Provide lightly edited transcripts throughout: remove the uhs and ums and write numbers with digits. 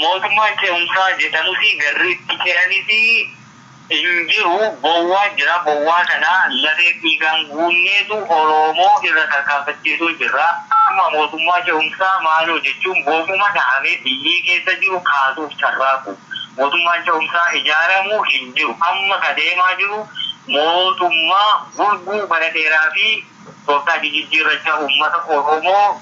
mootummaan ce'umsaa jedhamusi garriitti ce'anisi hin jiru bowwaa jira. Bowwaa kana lafee dhiigaan guunneetu Oromoo irra tarkaanfachiisuu jira. Amma mootummaa ce'umsaa maaloo jechuun boofuma ta'amee biyyi keessa jiru kaasuuf carraaku. Mootummaan ce'umsaa ijaaramuu hin jiru. Amma ka deemaa jiru mootummaa gurguu bara dheeraa fi tooftaa jijjiirrachaa uummata Oromoo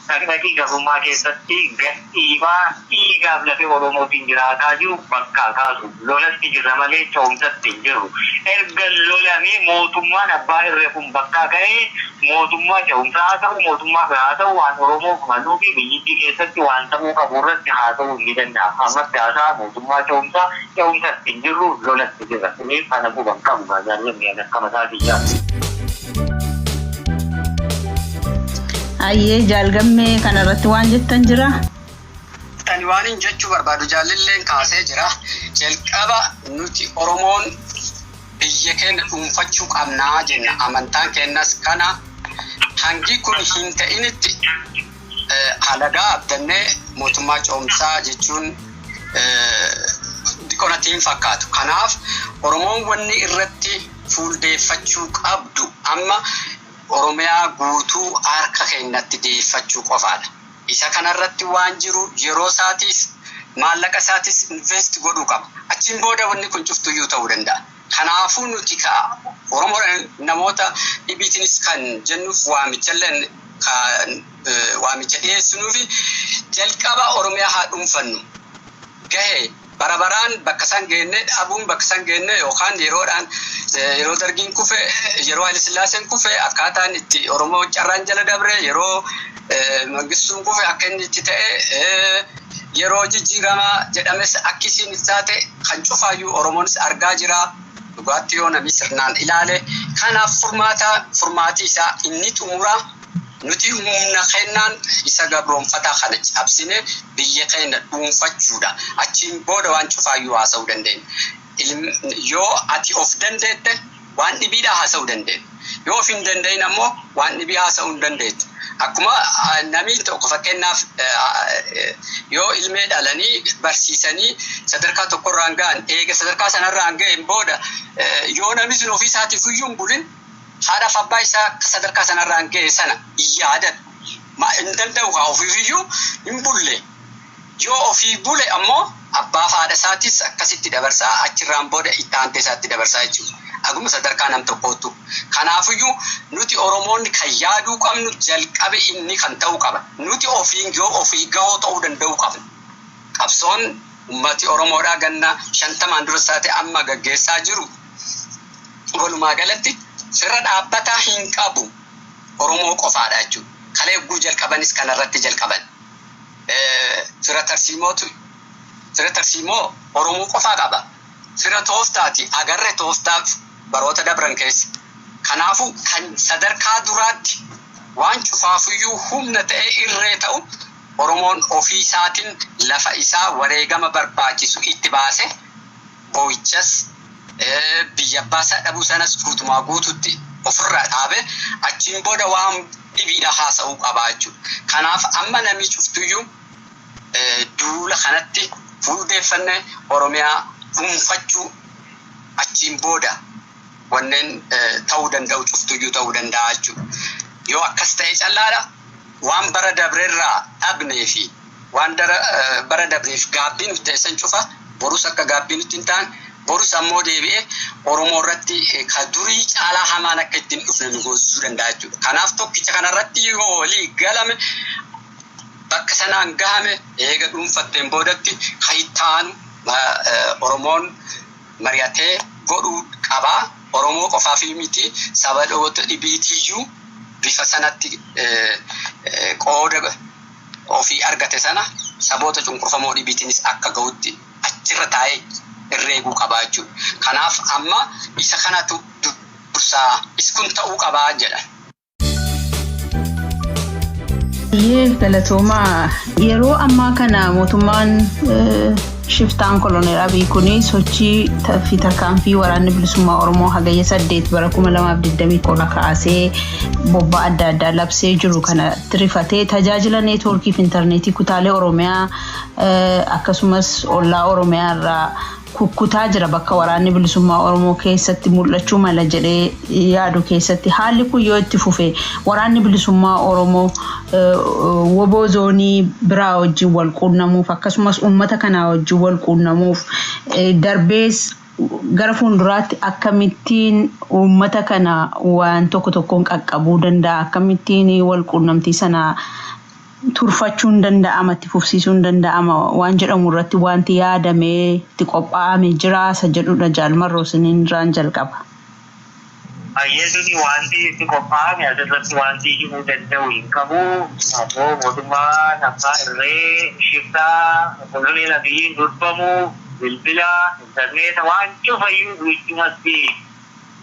dhaqdhaqii gabrummaa keessatti gadhiibaa dhiigaaf lafee Oromootiin jiraataa jiru bakka kaasu. Lolatti jirra malee ce'umsatti hin jiru. Erga lolamee mootummaan abbaa irree kun bakka ga'ee mootummaa ce'umsaa haa ta'u mootummaa biraa ta'u waan Oromoof maluu fi biyyittii keessatti waan ta'uu qabu irratti haa ta'uu ni danda'a. Ammatti haasaa mootummaa ce'umsatti hin jirru lolatti jirra. Kunis kana guban qabu gaazaallee akka mataa biyyaa. Ayyee jaalgammee kanarratti waan jettan jira. Tani waan hin jechuu barbaadu jaalilleen kaasee jira. Jalqaba nuti Oromoon biyya keenya dhuunfachuu qabnaa jenna. Amantaan keenyas kana hangi kun hin ta'initti halagaa abdannee mootummaa ce'umsaa jechuun diqonatti hin fakkaatu. Kanaaf Oromoon wanni irratti fuuldeeffachuu qabdu amma Oromiyaa guutuu harka keenyatti deeffachuu qofaadha. Isa kanarratti waan jiru yeroo isaatis maallaqa isaatis invest godhuu qaba. Achiin booda wanni kun cuftuyyuu ta'uu danda'a. Kanaafuu nuti Oromoo namoota dhibiitiinis kan jennuuf waamichallee waamicha dhiyeessinuufi jalqaba Oromiyaa haa dhuunfannu. Gahee barabaraan bakka san geenne dhabuun bakka san geenne yookaan yeroo dargiin kufe yeroo Haile Sillaaseen kufe akkaataan itti Oromoo carraan jala dabre yeroo Mangistuun kufe akka inni itti ta'e yeroo jijjiiramaa jedhames akkisiin taate kan cufaayyuu Oromoonis argaa jira. Dhugaatti yoo namni sirnaan ilaale kanaaf furmaatii isaa inni xumura nuti humna kennaan isa gabroonfataa kana cabsine biyya keenya dhuunfachuudha. Achiin booda waan cufaayyuu haasa'uu dandeenya. Yoo ati of dandeette waan dhibiidhaa haasa'uu dandeenya. Yoo of hin dandeenye ammoo waan dhibii haasa'uu hin dandeettu. Akkuma namni tokko fakkeenyaaf yoo ilmee dhalanii barsiisanii sadarkaa tokkorraan ga'an eega sadarkaa sanarraan ga'een booda yoo namni sun ofii isaatiif iyyuu hin bulin haadhaaf abbaa isaa sadarkaa sanarraan ga'e sana yaadatu. Hin danda'u haa ofiif iyyuu hin bulle. Yoo ofii bule ammoo abbaaf haadha isaatis akkasitti dabarsaa achirraan booda itti aantee isaatti dabarsaa jechuudha. Aguma sadarkaa nam tokkootu. Kanaafiyyuu nuti Oromoonni kan yaaduu qabnu jalqabe inni kan ta'uu qaba. Nuti ofii gahoo ta'uu danda'uu qabna. Qabsoon ummati Oromoodhaa ganna 50 dura taate amma gaggeessaa jiru. Walumaa galatti sirra dhaabbataa hin qabu Oromoo qofaadha jechuudha. Kalee eeguu jalqabanis kanarratti jalqaban. Sirra tarsiimoo Oromoo qofaa qaba. Sirra tooftaati agarree tooftaaf baroota dabran keessa. Kanaafuu kan sadarkaa duraatti waan cufaafiyyuu humna ta'ee irree ta'u Oromoon ofii isaatiin lafa isaa wareegama barbaachisu itti baase boo'ichas biyya baasaa dhabuu sanas guutumaa guututti ofirraa dhaabe achiin booda waan dhibiidha haasa'uu qabaa jechuudha. Kanaaf amma namni cuftuyyuu duula kanatti fuuldeeffannee Oromiyaa dhuunfachuu achiin booda wanneen ta'uu danda'u cuftuyyuu ta'uu danda'a jechuudha. Yoo akkas ta'e callaadha waan bara dabreerraa dhabnee fi waan bara dabreef gaabbii nuti teessan cufa borus akka gaabbii nuti hin taane borus ammoo deebi'ee Oromoo irratti ka durii caalaa hamaan akka ittiin dhufne nu goosisuu danda'a jechuudha. Kanaaf tokkicha kanarratti yoo walii galame bakka sanaan gahame eega dhuunfatteen boodatti kan ittaanu Oromoon mari'atee godhuu qabaa. Oromoo qofaaf miti saba dhoota dhibiitiyyuu bifa sanatti qooda ofii argate sana saboota cunqurfamoo dhibiitiinis akka gahutti achirra taa'ee irreeguu qabaa jechuudha. Kanaaf amma isa kanatu dursaa iskun ta'uu qabaa jedha. Galatoomaa yeroo ammaa kana mootummaan shiftaan koloneel Abiy kuni sochii fi tarkaanfii waraanni bilisummaa Oromoo hagayya 8 bara 2020 kaasee bobba adda addaa labsee jiru kana trifatee tajaajila neetworkii fi intarneetii kutaalee Oromiyaa akkasumas ollaa Oromiyaa irraa kukkutaa jira bakka waraanni bilisummaa Oromoo keessatti mul'achuu mala jedhee yaadu keessatti haalli kun yoo itti fufe waraanni bilisummaa Oromoo woboo zoonii biraa wajjin wal quunnamuuf akkasumas uummata kanaa wajjin wal quunnamuuf darbees gara fuulduraatti akkamittiin uummata kana waan tokko tokkoon qaqqabuu danda'a akkamittiin wal quunnamtii sana turfachuun danda'ama itti fufsiisuun danda'ama waan jedhamu irratti wanti yaadamee itti qophaa'ame jira isa jedhudha jaalmarroo siniin irraan jalqaba. Ayyeessuun wanti itti qophaa'ame asirratti wanti himuu danda'u hin qabu. Ammoo mootummaan abbaa irree shiftaa koloneel Abiyyiin durfamu bilbila intarneeta waan cufayyuu duuchumatti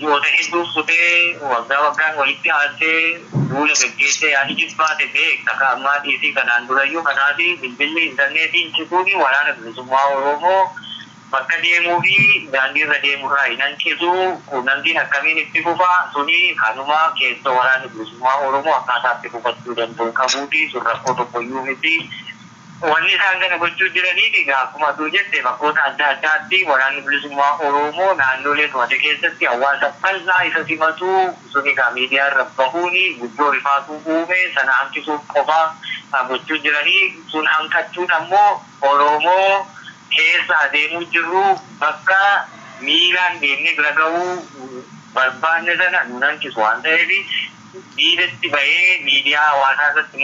yoota hedduu futee waggaan walitti aansee duula gaggeessee yaani jibbaate beekta ka ammaa dhiisii kanaan durayyuu kanaati bilbilli intarneetiin cituuni waraana bilisummaa Oromoo bakka deemuu fi daandiirra deemurraa hin hanqisu quunnamtiin akkamiin itti fufaa suni kanuma keessa waraana bilisummaa Oromoo akkaataa itti fufachuu danda'u qabuuti sun rakkoo tokkoyyuu miti. Wanni isaan kana gochuu jiranii akkuma atuu jette bakkoota adda addaatti waraanni bilisummaa Oromoo naannolee to'ate keessatti hawaasa bal'aa isa simatu suni miidiyaa irra bahuuni guddoo rifaatuu uume sana hanqisuuf qofaa gochuu jiranii sun hanqachuun ammoo Oromoo keessa adeemuu jirru bakka miilaan deemnee bira gahuu barbaanne sana nun hanqisu waan ta'eef diidatti bahee miidiyaa hawaasaa irratti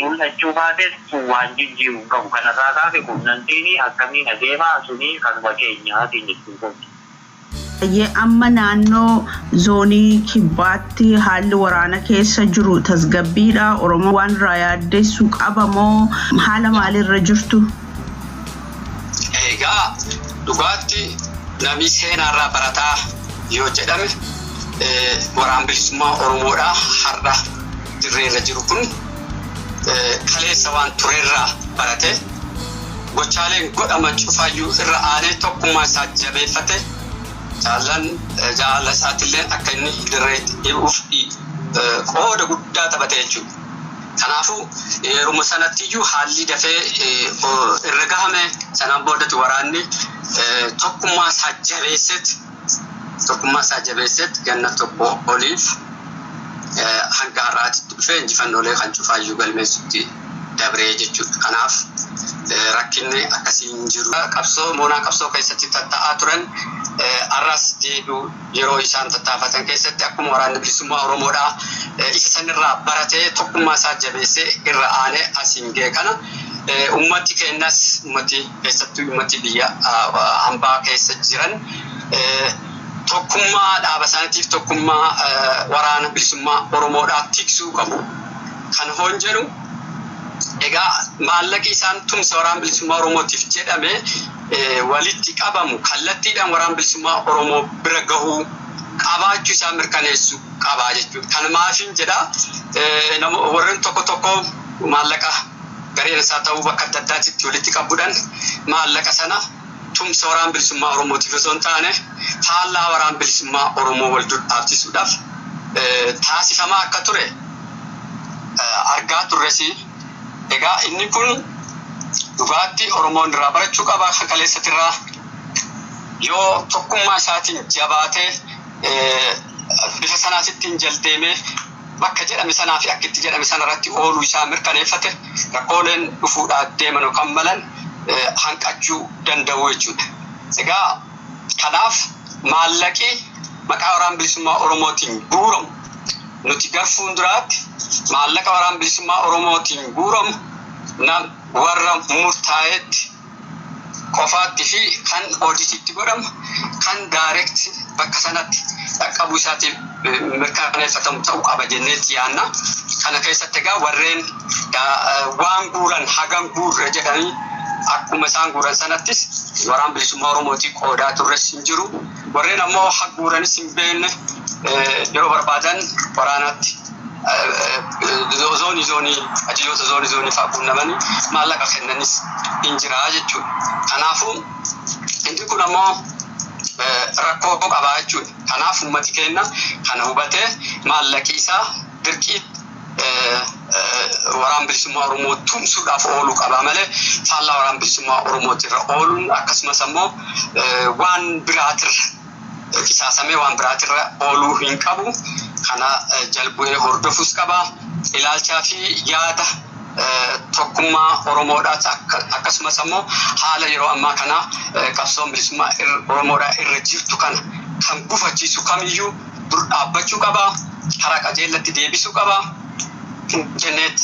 mul'achuu baates waan jijjiiru qabu kanarraa kaafe quunnamtiin akkamiin adeemaa suni kanuma keenyaatiin jechuudha. Amma naannoo zoonii kibbaatti haalli waraana keessa jiru tasgabbiidha. Oromoo waan irraa yaaddessuu qaba moo haala maalirra jirtu? Egaa dhugaatti namni seenaarraa barataa yoo jedhame waraan bilisummaa Oromoodhaa har'a dirreerra jiru kun kaleessa waan turerraa barate gochaaleen godhaman cufaayyuu irra aanee tokkummaa isaa jabeeffate jaalala isaatiillee akka inni dirreetti dhi'uuf qooda guddaa taphate jechuudha. Kanaafuu yeruma sanattiyyuu haalli dafee irra gahame sanaan boodatti waraanni tokkummaa isaa jabeessetti ganna tokko oliif hanga har'aatti dhufee injifannoolee kan cufaayyuu galmeessutti dabree jechuudha. Kanaaf rakkinni akkasii hin jiru. Moonaa qabsoo keessatti tatta'aa turan arras deebi'u yeroo isaan tattaafatan keessatti akkuma waraanni bilisummaa Oromoodhaa isa sanirraa baratee tokkummaa isaa jabeessee irra aanee asiin ga'e kana ummati keenyas ummati keessattuu ummati biyya hambaa keessa jiran tokkummaa dhaaba isaaniitiif tokkummaa waraana bilisummaa Oromoodhaa tiksuu qabu. Kan hoon jedhu egaa maallaqi isaan tumsa waraana bilisummaa Oromootiif jedhame walitti qabamu kallattiidhaan waraana bilisummaa Oromoo bira gahuu qabaachuu isaa mirkaneessu qabaa jechuudha. Kan maafin jedha warreen tokko maallaqa gareen isaa ta'uu bakka adda addaatti walitti qabuudhaan maallaqa sana tumsa waraana bilisummaa Oromootiif osoo hin taane faallaa waraana bilisummaa Oromoo wal dhaabsisuudhaaf taasifamaa akka ture argaa turresi. Egaa inni kun dhugaatti Oromoon irraa barachuu qaba. Kaleessatirraa yoo tokkummaa isaatiin jabaatee bifa sanaatittiin jaldeemee bakka jedhame sanaa fi akka itti jedhame sanarratti ooluu isaa mirkaneeffate rakkooleen dhufuudhaa deeman yookaan malan hanqachuu danda'u jechuudha. Egaa kanaaf maallaqi maqaa waraana bilisummaa Oromootiin guuramu nuti gara fuulduraatti maallaqa waraana bilisummaa Oromootiin guuramu warra murtaa'etti qofaatti fi kan ooditiitti godhamu kan daayireekti bakka sanatti dhaqqabuu isaatiif mirkaneeffatamu ta'uu qaba jenneetti yaanna. Kana keessatti egaa warreen waan guuran hagam guurre jedhanii akkuma isaan guuran sanattis waraana bilisummaa Oromootii qoodaa turres hin jiru. Warreen ammoo guuranis hin beekne yeroo barbaadan waraanatti zoonii ajajoota zoonii fa'aa quunnamanii maallaqa kennanis hin jiraa jechuudha. Kanaafuu inni kun ammoo rakkoo qabaa jechuudha. Kanaaf uummati keenya kana hubatee maallaqi isaa dirqii waraan bilisummaa Oromoo tumsuudhaaf ooluu qaba malee faallaa waraan bilisummaa Oromootirra ooluun akkasumas ammoo waan biraatirra qisaasamee waan biraatirra ooluu hin qabu. Kana jalbu'ee hordofuus qaba. Ilaalchaa fi yaada tokkummaa Oromoodhaas akkasumas ammoo haala yeroo ammaa kana qabsoon bilisummaa Oromoodhaa irra jirtu kana kan gufachiisu kamiyyuu dur dhaabbachuu qaba. Karaa qajeelatti deebisuu qaba. Jenneet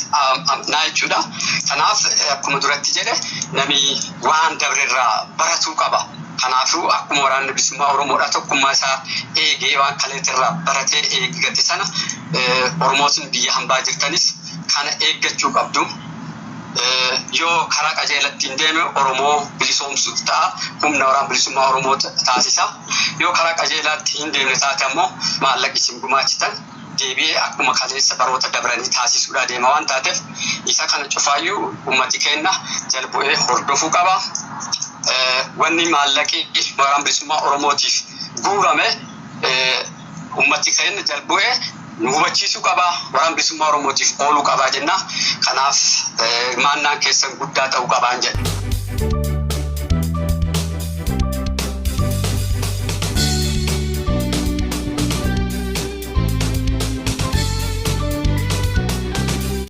amnaa jechuudha. Kanaaf akkuma duratti jedhe namni waan dabrerraa baratuu qaba. Kanaafuu akkuma waraanni bilisummaa Oromoodhaa tokkummaa isaa eegee waan kaleetirraa baratee eeggate sana Oromootiin biyya hambaa jirtanis kana eeggachuu qabdu. Yoo karaa qajeelatti hin deeme Oromoo bilisoomsuu ta'a. Humna waraana bilisummaa Oromoo taasisa. Yoo karaa qajeelatti hin deemne taate ammoo maallaqi isin gumaachitan deebi'ee akkuma kaleessa baroota dabranii taasisuudhaa deema waan taateef isa kana cufaayyuu uummati keenya jalbu'ee hordofuu qaba. Wanni maallaqi waraana bilisummaa Oromootiif guurame uummati keenya jalbu'ee nu hubachiisuu qaba. Waraana bilisummaa Oromootiif ooluu qaba jenna. Kanaaf maannaan keessan guddaa ta'uu qabaan jedha.